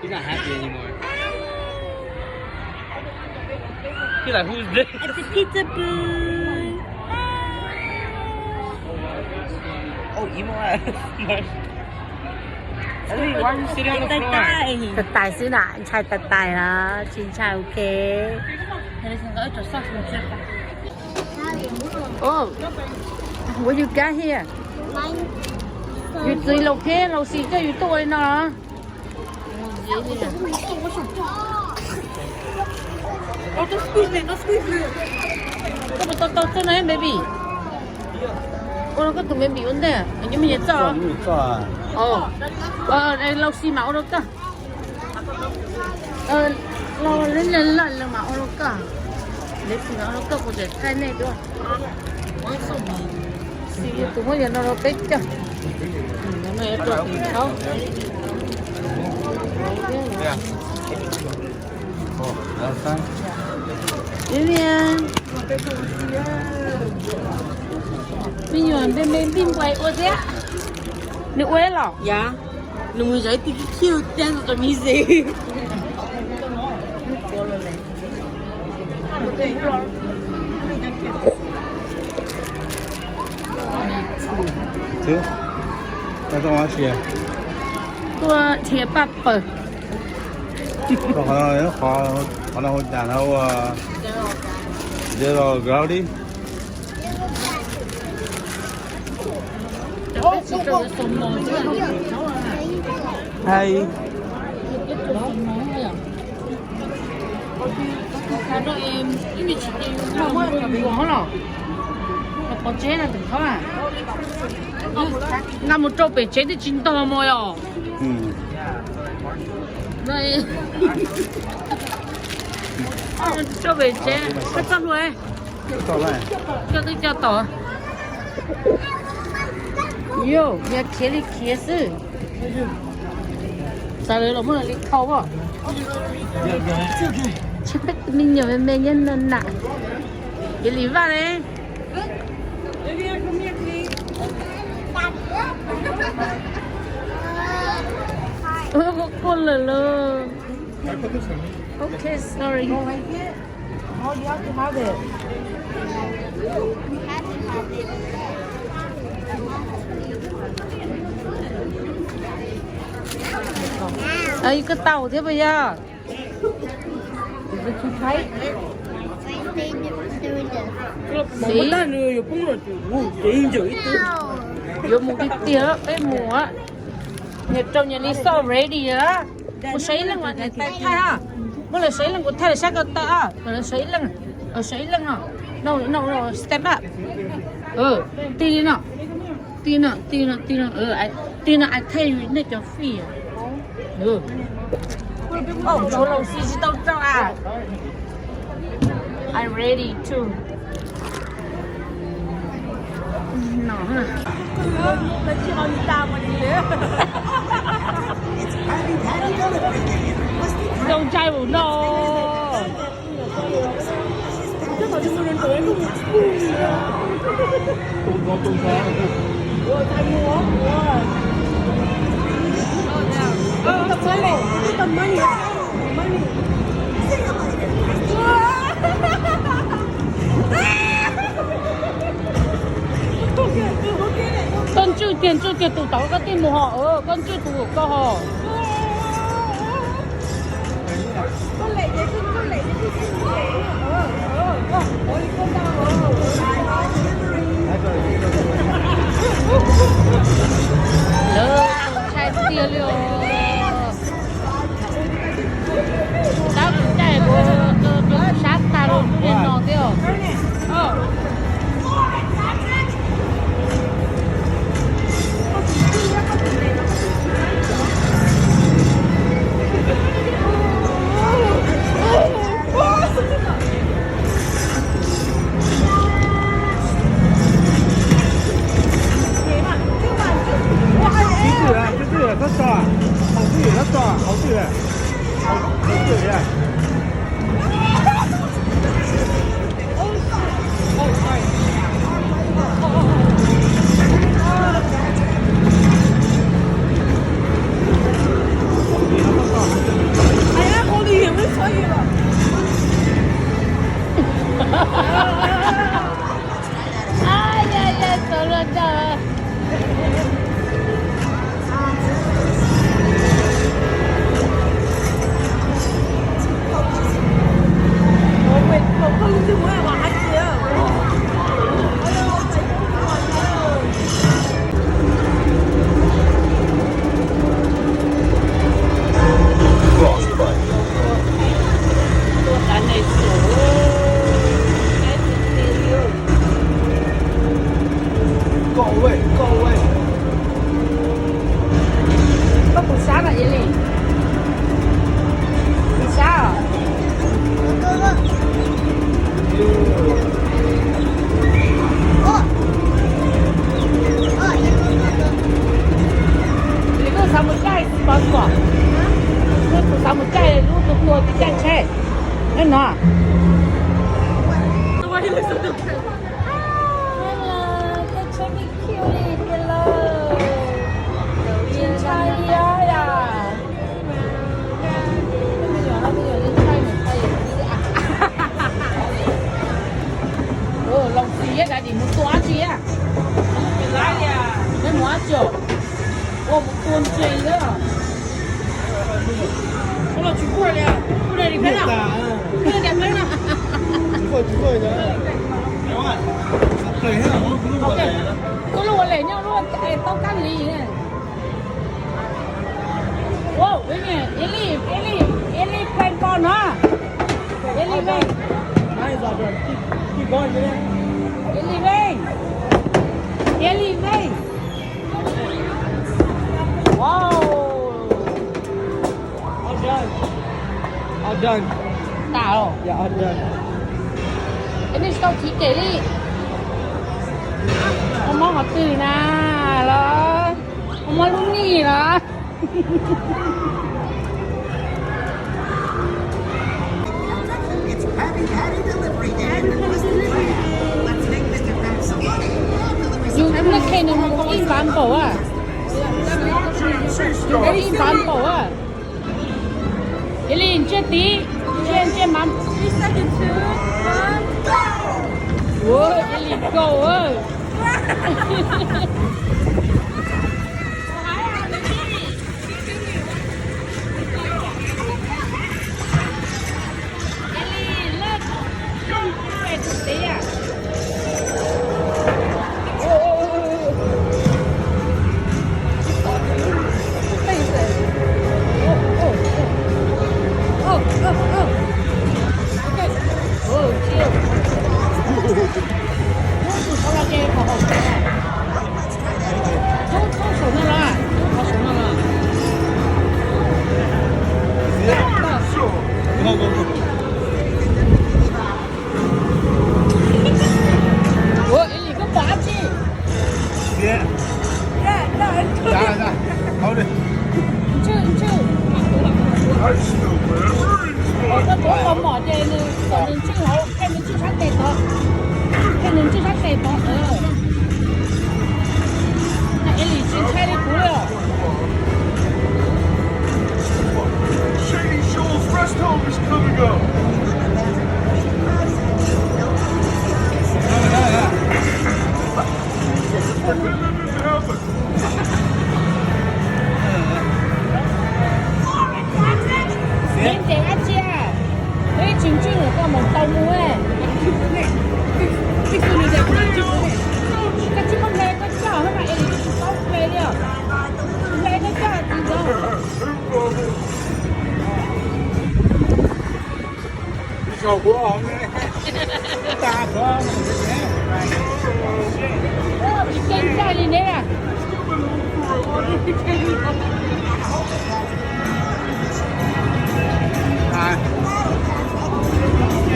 He's not happy anymore. He's like, who's this? It's a pizza boo. Oh, emo ass. Ellie, why are you sitting on the floor? ตัดตายซื้อหนาชายตัดตายนะชินชายโอเคโอ้ what you got here you tùy lộc thế lộc xì cho you tôi nó oh don't squeeze it don't squeeze it to này baby nó có tụi mình bị vấn đề nhưng mà nhớ đây lâu xì máu đâu cả lâu lên là máu đâu cả lấy xì máu đâu cả có thể thay này được xì tụi mình nó tết chứ nó này được thì không Vivian bây giờ bên pin quay ô thế nước quay lỏ dạ nó mới giấy thì kêu tên rồi mi gì thứ ta cho nó chè tôi chè bắp bờ họ nó hồi đàn đâu giờ rồi gạo đi hay nó em cái vị trí không có bị quá rồi có chế là được không à ngắm một chỗ bị chế thì chín to mồi à đây chỗ bị chế cái sao rồi cho tôi cho tỏ yo nhà chế đi kia sư sao đấy là muốn là đi khâu à chắc mình nhiều bên nhân nên nè cái lý vào đấy có con lờ okay sorry ấy cái tàu thế bây giờ thấy xí vô một cái tía cái mùa nhật trong nhà đi so ready á một sấy lần mà thay ha một là sấy lần của thay là sát cái ta là sấy lần hả no step up tin nào tin nào ai thay này cho phi chỗ lâu xí đâu cho à I'm ready too nó hả nó chỉ còn tao mà đi don't try một no chứ mà chúng mình tới luôn tụi thay mua con chưa tiền tụ tao có tiền một họ con chưa tụ có họ con lấy cái lỡ chạy tiền luôn tao cũng chạy bộ sát ta rồi nên nó tiêu có một chai lúc tôi cái chai xe nên nó lòng xí là đi một toa xí à cái món chỗ một tuần chơi nữa nó là chú quay nè cái này thì cái nào cái đẹp đấy nào chú quay nhá đúng rồi cười hết rồi ok tôi luôn lấy nhau luôn tao cắt lì này wow cái này Eli quen con hả Eli về này giờ rồi khi coi cái này Eli về wow all done tao rồi yeah all done cái này sao chỉ kể đi ông mong học từ nè là ông mong lúc nhỉ là dù em là khen nó có in bản bộ à cái in bản bộ à cái liền chưa tí chưa mắm wow cái liền go ơi Cầu của ông này ta không bị kinh ra đi nè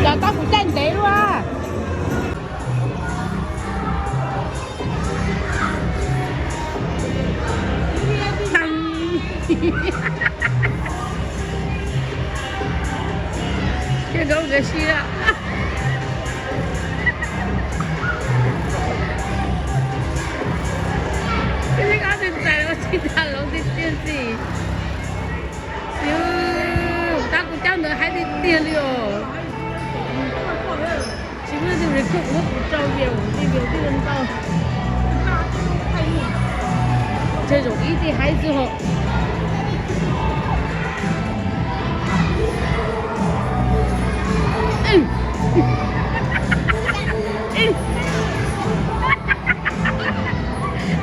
giờ tao cũng tranh tỷ luôn à cái đâu cái gì à cái cái gì tại nó chỉ là lâu đi tiền gì ta cũng chẳng được hai đi tiền rồi chỉ có điều này cũng mất một trâu nhiều đi nhiều đi lần sau这种一定孩子吼。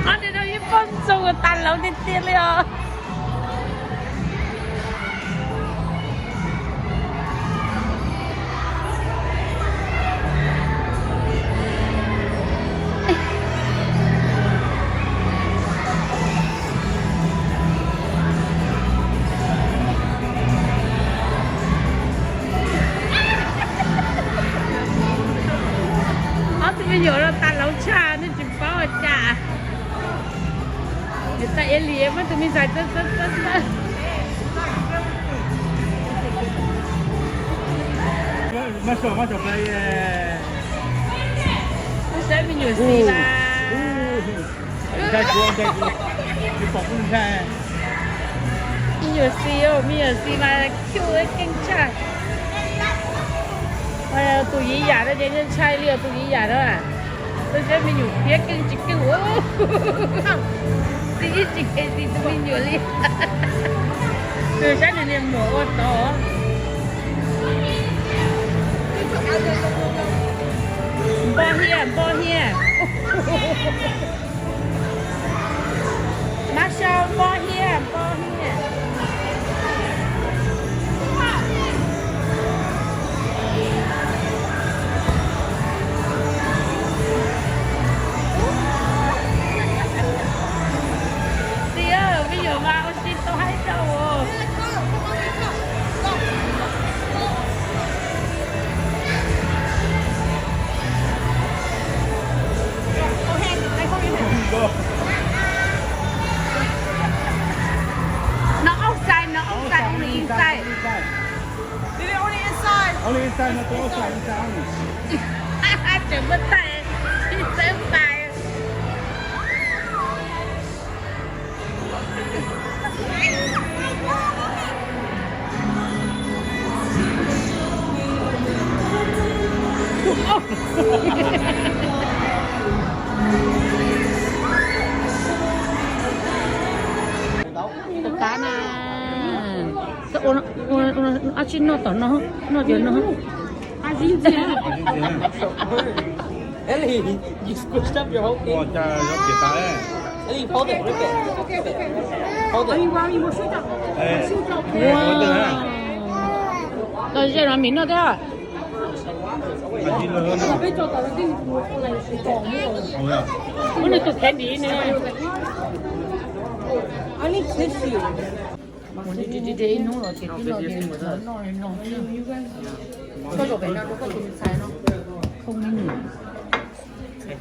我哋都要分數個大佬啲啲了。bây giờ là ta nấu trà nên chỉ có ở trà người ta yên lý mà tụi mình giải rất Mất rồi đây. Sẽ mình nhiều gì mà. Chạy cuồng. Đi bỏ cũng xe. Mình nhiều gì mà kêu ấy kinh chạy. Bây tụi ý giả đó đến chai liều tụi ý giả đó à. Tôi sẽ mình nhiều phía kinh chỉ kêu ô. Tí chỉ cái gì tụi mình nhiều đi. Tôi sẽ nên mua ô tô. Bo here. Marshall, bo here. Dear, bây giờ vào xin tôi hay đâu. No outside, only inside. Only inside, not outside. Chẳng bất tay, sẽ phải. Cá na, asin nó tao nó giờ nó, asin gì? Ellie, you squished up your whole thing. Ủa, cha rất kỳ ta đấy. Ellie, hold it, rip it. Hold it. Ê, Wow. Rồi giờ nó mình nó thế à? anh đi lớn hơn. Ủa à? Cái này tụt kén đi nè. I need tissue. Đi nó rồi thì nó đi nó. Có đồ cái nào có tụi mình xài nó. Không nên nữa. Yeah.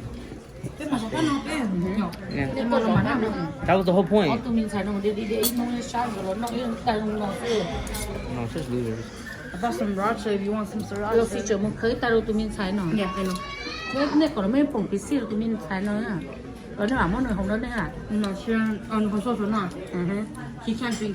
Cái con mà nó. That was the whole point. Tụi mình xài nó đi nó sao rồi nó tay nó No, it's just losers. I bought some sriracha if you want some sriracha. เราฟิเจอมันเคยแต่เราตัวมินใช้หน่อย Yeah, I know. เนี่ยก่อนเราไม่ผงพิซซี่เราตัวมินใช้เลยอ่ะเราได้หาหม้อหน่อยของเราเนี่ยอ่ะ I'm not sure on console or not. Uh-huh. He can't drink